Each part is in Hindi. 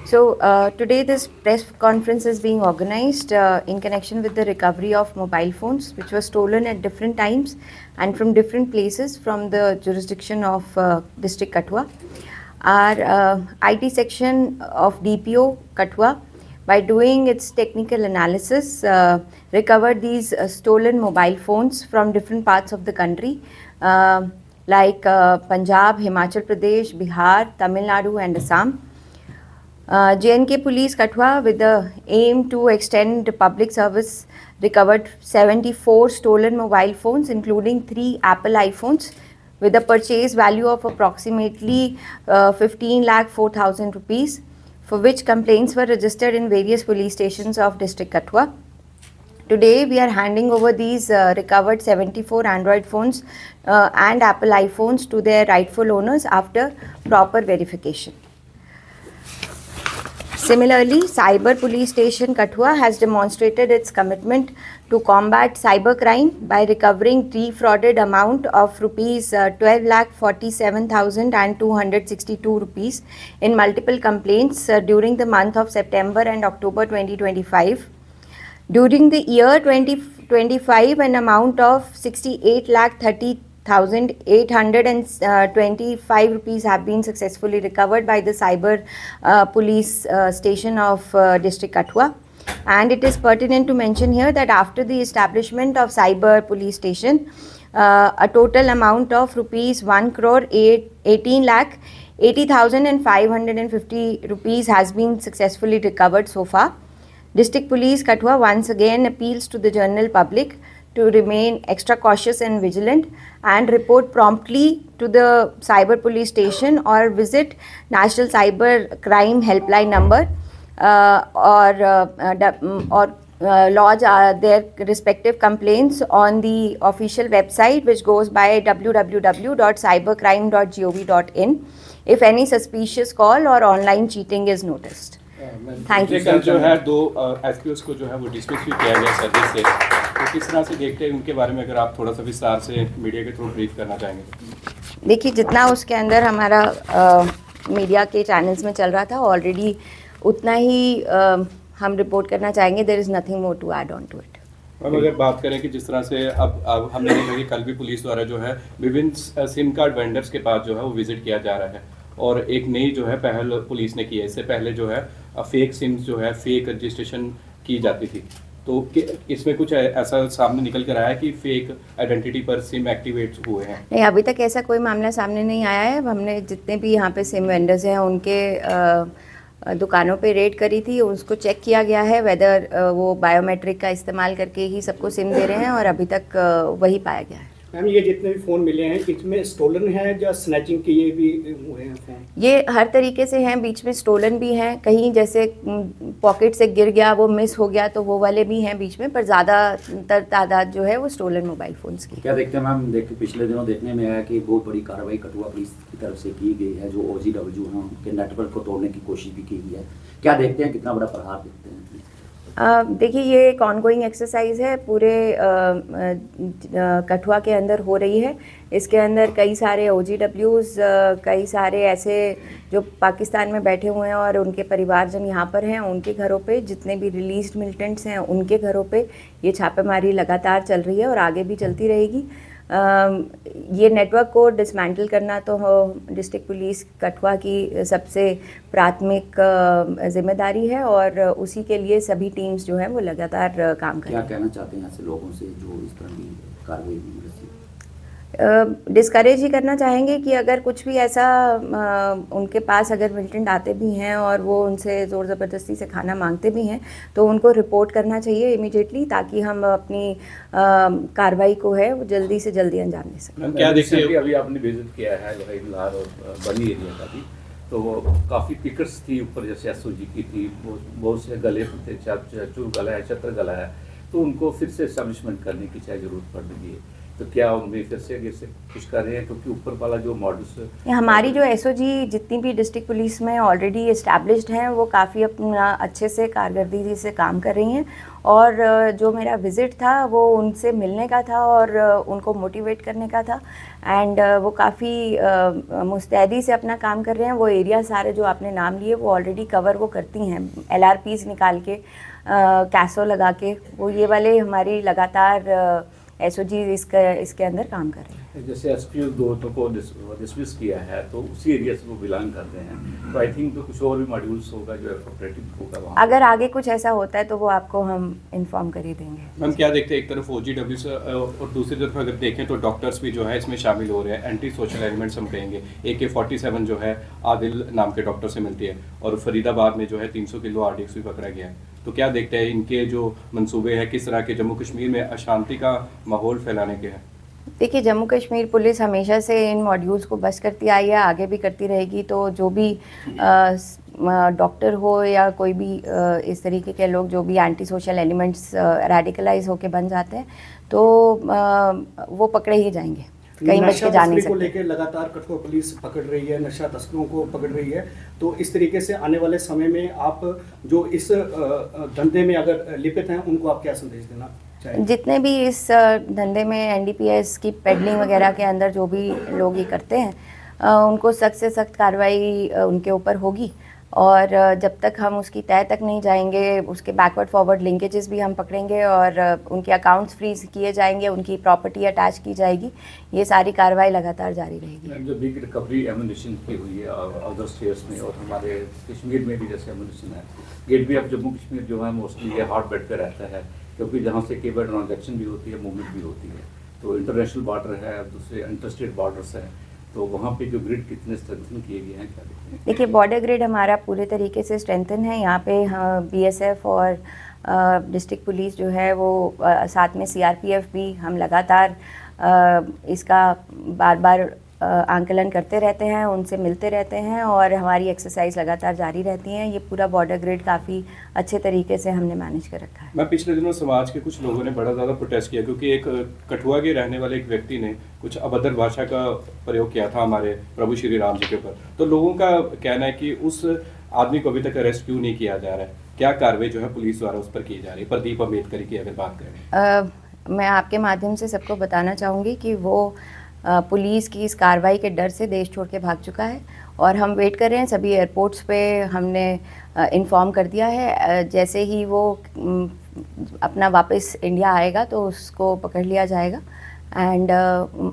So today this press conference is being organized in connection with the recovery of mobile phones which were stolen at different times and from different places from the jurisdiction of district Kathua. Our IT section of DPO Kathua, by doing its technical analysis, recovered these stolen mobile phones from different parts of the country like Punjab, Himachal Pradesh, Bihar, Tamil Nadu and Assam. J&K Police Kathua, with the aim to extend public service, recovered 74 stolen mobile phones, including 3 Apple iPhones, with a purchase value of approximately 15,04,000 rupees, for which complaints were registered in various police stations of district Kathua. Today, we are handing over these recovered 74 Android phones and Apple iPhones to their rightful owners after proper verification. Similarly, Cyber Police Station Kathua has demonstrated its commitment to combat cybercrime by recovering defrauded amount of rupees 12,47,262 rupees in multiple complaints during the month of September and October 2025. During the year 2025, an amount of 68,30,825 rupees have been successfully recovered by the Cyber Police Station of District Kathua. And it is pertinent to mention here that after the establishment of Cyber Police Station, a total amount of rupees 1,18,80,550 rupees has been successfully recovered so far. District Police Kathua once again appeals to the general public to remain extra cautious and vigilant and report promptly to the Cyber Police Station or visit National Cyber Crime Helpline number or lodge their respective complaints on the official website, which goes by www.cybercrime.gov.in if any suspicious call or online cheating is noticed. Thank you. कल जो है 2 एसपीओस को जो है वो डिसमिस भी किया गया सर्विस से, तो किस तरह से देखते हैं उनके बारे में, अगर आप थोड़ा सा विस्तार से मीडिया के थ्रू ब्रीफ करना चाहेंगे? देखिए, जितना उसके अंदर हमारा मीडिया के चैनल्स में चल रहा था ऑलरेडी उतना ही हम रिपोर्ट करना चाहेंगे. There is nothing more to add on to it. अब अगर बात करें कि जिस तरह से अब हमने देखा कि कल भी पुलिस द्वारा जो है विभिन्न सिम कार्ड वेंडर्स के पास जो है वो विजिट किया जा रहा है और एक नई जो है पहल पुलिस ने की है. इससे पहले जो है फेक सिम्स जो है फेक रजिस्ट्रेशन की जाती थी, तो इसमें कुछ ऐसा सामने निकल कर आया है कि फेक आइडेंटिटी पर सिम एक्टिवेट हुए हैं? नहीं, अभी तक ऐसा कोई मामला सामने नहीं आया है. हमने जितने भी यहाँ पे सिम वेंडर्स हैं उनके दुकानों पे रेड करी थी, उसको चेक किया गया है वेदर वो बायोमेट्रिक का इस्तेमाल करके ही सबको सिम दे रहे हैं और अभी तक वही पाया गया है. मैम, ये जितने भी फ़ोन मिले हैं इसमें स्टोलन है या स्नैचिंग के ये भी हुए हैं फ़ोन? ये हर तरीके से हैं, बीच में स्टोलन भी हैं, कहीं जैसे पॉकेट से गिर गया वो मिस हो गया तो वो वाले भी हैं बीच में, पर ज़्यादातर तादाद जो है वो स्टोलन मोबाइल फ़ोन्स की. क्या देखते हैं मैम, पिछले दिनों देखने में आया कि बहुत बड़ी कार्रवाई कठुआ पुलिस की तरफ से की गई है, जो OGW हैं उनके नेटवर्क को तोड़ने की कोशिश भी की गई है. क्या देखते हैं, कितना बड़ा प्रहार देखते हैं? देखिए, ये एक ऑनगोइंग एक्सरसाइज है, पूरे कठुआ के अंदर हो रही है. इसके अंदर कई सारे OGWs, कई सारे ऐसे जो पाकिस्तान में बैठे हुए हैं और उनके परिवारजन यहाँ पर हैं, उनके घरों पे, जितने भी रिलीज्ड मिलिटेंट्स हैं उनके घरों पे ये छापेमारी लगातार चल रही है और आगे भी चलती रहेगी. ये नेटवर्क को डिसमेंटल करना तो डिस्ट्रिक्ट पुलिस कठुआ की सबसे प्राथमिक जिम्मेदारी है और उसी के लिए सभी टीम्स जो हैं वो लगातार काम कर रही हैं. क्या कहना चाहते हैं ऐसे लोगों से जो इस तरह की कार्रवाई में डिस्करेज ही करना चाहेंगे कि अगर कुछ भी ऐसा उनके पास अगर मिलिटेंट आते भी हैं और वो उनसे ज़ोर ज़बरदस्ती से खाना मांगते भी हैं तो उनको रिपोर्ट करना चाहिए इमीडिएटली, ताकि हम अपनी कार्रवाई को है वो जल्दी से जल्दी अंजाम दे सकें. क्या देखते हैं? अभी आपने विजिट किया है लाहौर और बनी एरिया का भी, तो काफ़ी पिकट्स थी ऊपर, जैसे एसओजी की थी, वो बहुत से गले थे, चूर गला है, छत्र गला है, तो उनको फिर से एस्टेब्लिशमेंट करने की चाहे ज़रूरत पड़ रही है। तो क्या उनमें फिर से आगे से कुछ कर रहे हैं, क्योंकि ऊपर वाला जो मॉडल्स हमारी जो एसओजी जितनी भी डिस्ट्रिक्ट पुलिस में ऑलरेडी इस्टेब्लिश्ड हैं वो काफ़ी अपना अच्छे से कारकर्दगी से काम कर रही हैं। और जो मेरा विज़िट था वो उनसे मिलने का था और उनको मोटिवेट करने का था। एंड वो काफ़ी मुस्तैदी से अपना काम कर रहे हैं। वो एरिया सारे जो आपने नाम लिए वो ऑलरेडी कवर वो करती हैं, LRPs निकाल के, कैसो लगा के, वो ये वाले हमारी लगातार एसओजी इसके अंदर काम कर रहे हैं। जैसे एसपीओ दो को डिसमिस किया है, तो उसी एरिया से वो बिलोंग करते हैं, तो आई थिंक तो कुछ और भी मॉड्यूल्स होगा जो ऑपरेटिव होगा वहाँ। अगर आगे कुछ ऐसा होता है तो वो आपको हम इन्फॉर्म कर ही देंगे। मैम क्या देखते हैं, एक तरफ OGW से और दूसरी तरफ अगर देखें तो डॉक्टर्स भी जो है इसमें शामिल हो रहे हैं। एंटी सोशल एलिमेंट्स हम कहेंगे, AK-47 जो है आदिल नाम के डॉक्टर से मिलती है, और फरीदाबाद में जो है 300 किलो RDX भी पकड़ा गया है। तो क्या देखते हैं इनके जो मंसूबे हैं, किस तरह के जम्मू कश्मीर में अशांति का माहौल फैलाने के हैं? देखिए, जम्मू कश्मीर पुलिस हमेशा से इन मॉड्यूल्स को बस करती आई है, आगे भी करती रहेगी। तो जो भी डॉक्टर हो या कोई भी इस तरीके के लोग जो भी एंटी सोशल एलिमेंट्स रेडिकलाइज होके बन जाते हैं, तो वो पकड़े ही जाएंगे, कहीं बच के जा नहीं नशा तस्करी को सकते। लेकर लगातार कठुआ पुलिस पकड़ रही है, नशा तस्करों को पकड़ रही है। तो इस तरीके से आने वाले समय में आप जो इस धंधे में अगर लिपित हैं उनको आप क्या संदेश देना चाहेंगे? जितने भी इस धंधे में NDPS की पेडलिंग वगैरह के अंदर जो भी लोग ये करते हैं, उनको सख्त से सख्त कार्रवाई उनके ऊपर होगी। और जब तक हम उसकी तह तक नहीं जाएंगे, उसके बैकवर्ड फॉरवर्ड लिंकेजेस भी हम पकड़ेंगे और उनके अकाउंट्स फ्रीज किए जाएंगे, उनकी प्रॉपर्टी अटैच की जाएगी। ये सारी कार्रवाई लगातार जारी रहेगी। जो बिग रिकवरी एमुनिशन की हुई है अदर स्टेट्स में और हमारे कश्मीर में भी, जैसे एमुनिशन है, गेटवे ऑफ जम्मू कश्मीर जो है मोस्टली ये हॉट बेड पे रहता है, क्योंकि जहाँ से केबल ट्रांजैक्शन भी होती है, मूवमेंट भी होती है। तो इंटरनेशनल बॉर्डर है, दूसरे इंटरस्टेट बॉर्डर्स हैं, तो वहाँ पे जो ग्रिड कितने स्ट्रेंथन किए गए हैं, क्या देखते हैं? देखिए, बॉर्डर ग्रिड हमारा पूरे तरीके से स्ट्रेंथन है। यहाँ पे BSF और डिस्ट्रिक्ट पुलिस जो है वो साथ में CRPF भी, हम लगातार इसका बार बार आंकलन करते रहते हैं, उनसे मिलते रहते हैं और हमारी एक्सरसाइज लगातार जारी रहती हैं। ये पूरा बॉर्डर ग्रिड काफ़ी अच्छे तरीके से हमने मैनेज कर रखा है। मैं पिछले दिनों समाज के कुछ लोगों ने बड़ा ज़्यादा प्रोटेस्ट किया, क्योंकि एक कठुआ के रहने वाले एक व्यक्ति ने कुछ अभद्र भाषा का प्रयोग किया था हमारे प्रभु श्री राम जी के ऊपर। तो लोगों का कहना है कि उस आदमी को अभी तक अरेस्ट क्यों नहीं किया जा रहा है, क्या कार्रवाई जो है पुलिस द्वारा उस पर की जा रही है? प्रदीप अम्बेडकर की अगर बात करें, मैं आपके माध्यम से सबको बताना चाहूँगी कि वो पुलिस की इस कार्रवाई के डर से देश छोड़ के भाग चुका है और हम वेट कर रहे हैं। सभी एयरपोर्ट्स पे हमने इन्फॉर्म कर दिया है, जैसे ही वो अपना वापस इंडिया आएगा तो उसको पकड़ लिया जाएगा। एंड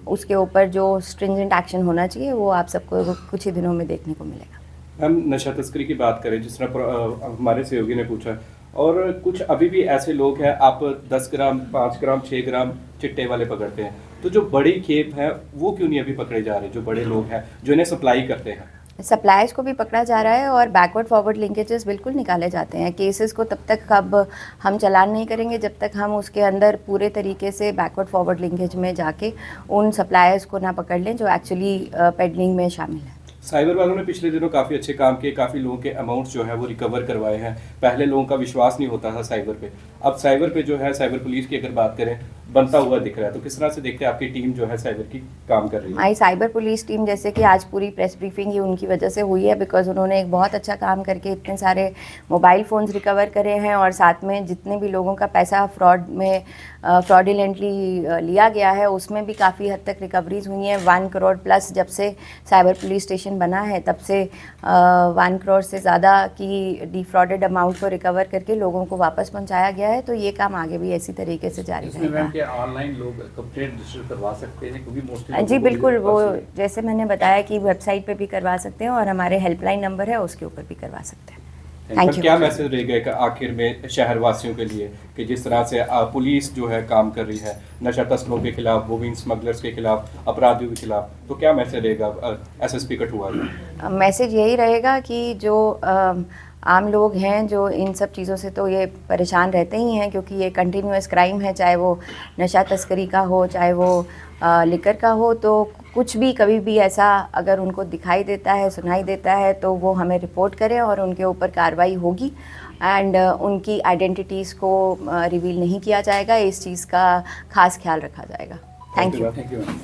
उसके ऊपर जो स्ट्रिंजेंट एक्शन होना चाहिए वो आप सबको कुछ ही दिनों में देखने को मिलेगा। हम नशा तस्करी की बात करें, जिस तरह हमारे सहयोगी ने पूछा, और कुछ अभी भी ऐसे लोग हैं, आप 10 ग्राम, 5 ग्राम, 6 ग्राम चिट्टे वाले पकड़ते हैं, तो जो बड़ी खेप है वो क्यों नहीं अभी पकड़े जा रहे? जो बड़े लोग हैं जो इन्हें सप्लाई करते हैं, सप्लायर्स को भी पकड़ा जा रहा है और बैकवर्ड फॉरवर्ड लिंकेजेस बिल्कुल निकाले जाते हैं। केसेस को तब तक अब हम चालान नहीं करेंगे जब तक हम उसके अंदर पूरे तरीके से बैकवर्ड फॉरवर्ड लिंकेज में जाके उन सप्लायर्स को ना पकड़ लें जो एक्चुअली पेडलिंग में शामिल है। साइबर वालों ने पिछले दिनों काफ़ी अच्छे काम किए, काफ़ी लोगों के अमाउंट्स जो है वो रिकवर करवाए हैं। पहले लोगों का विश्वास नहीं होता था साइबर पे, अब साइबर पे जो है साइबर पुलिस की अगर बात करें बनता हुआ दिख रहा है। तो किस तरह से देखते हैं आपकी टीम जो है साइबर की काम कर रही है? हमारी साइबर पुलिस टीम, जैसे कि आज पूरी प्रेस ब्रीफिंग ही उनकी वजह से हुई है, बिकॉज उन्होंने एक बहुत अच्छा काम करके इतने सारे मोबाइल फ़ोन्स रिकवर करे हैं और साथ में जितने भी लोगों का पैसा फ्रॉडुलेंटली लिया गया है उसमें भी काफ़ी हद तक रिकवरीज हुई हैं। 1 करोड़ प्लस जब से साइबर पुलिस स्टेशन बना है तब से 1 करोड़ से ज़्यादा की डिफ्रॉडेड अमाउंट को रिकवर करके लोगों को वापस पहुंचाया गया है। तो ये काम आगे भी ऐसी तरीके से जारी रहेगा। ऑनलाइन लोग कंप्लेंट रजिस्टर करवा सकते हैं, क्योंकि मोस्टली जी बिल्कुल, वो जैसे मैंने बताया कि वेबसाइट पे भी करवा सकते हैं और हमारे हेल्पलाइन नंबर है उसके ऊपर भी करवा सकते हैं। Thank you. क्या मैसेज रहेगा एक आखिर में शहर वासियों के लिए कि जिस तरह से पुलिस जो है काम कर रही है नशा तस्करों के खिलाफ, वुमेन स्मगलर्स के खिलाफ, अपराधियों के खिलाफ, तो क्या मैसेज रहेगा SSP कठुआ? मैसेज यही रहेगा कि जो आम लोग हैं जो इन सब चीज़ों से तो ये परेशान रहते ही हैं, क्योंकि ये कंटिन्यूअस क्राइम है, चाहे वो नशा तस्करी का हो, चाहे वो लिकर का हो, तो कुछ भी कभी भी ऐसा अगर उनको दिखाई देता है, सुनाई देता है, तो वो हमें रिपोर्ट करें और उनके ऊपर कार्रवाई होगी। एंड उनकी आइडेंटिटीज़ को रिवील नहीं किया जाएगा, इस चीज़ का खास ख्याल रखा जाएगा। Thank you. Thank you ma'am.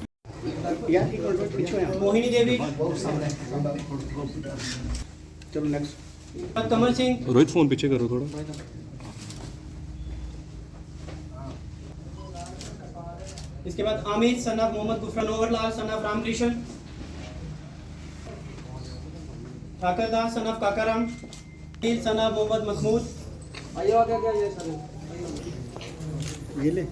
Mohini Devi, चलो नेक्स्ट। कमल सिंह, रोहित फोन पीछे करो थोड़ा। इसके बाद आमिर सन ऑफ मोहम्मद गुफरान ओवरलाल son of Ramkrishna, Thakar Das son of Kakaram, son of Mohammad Mahmood, ये ले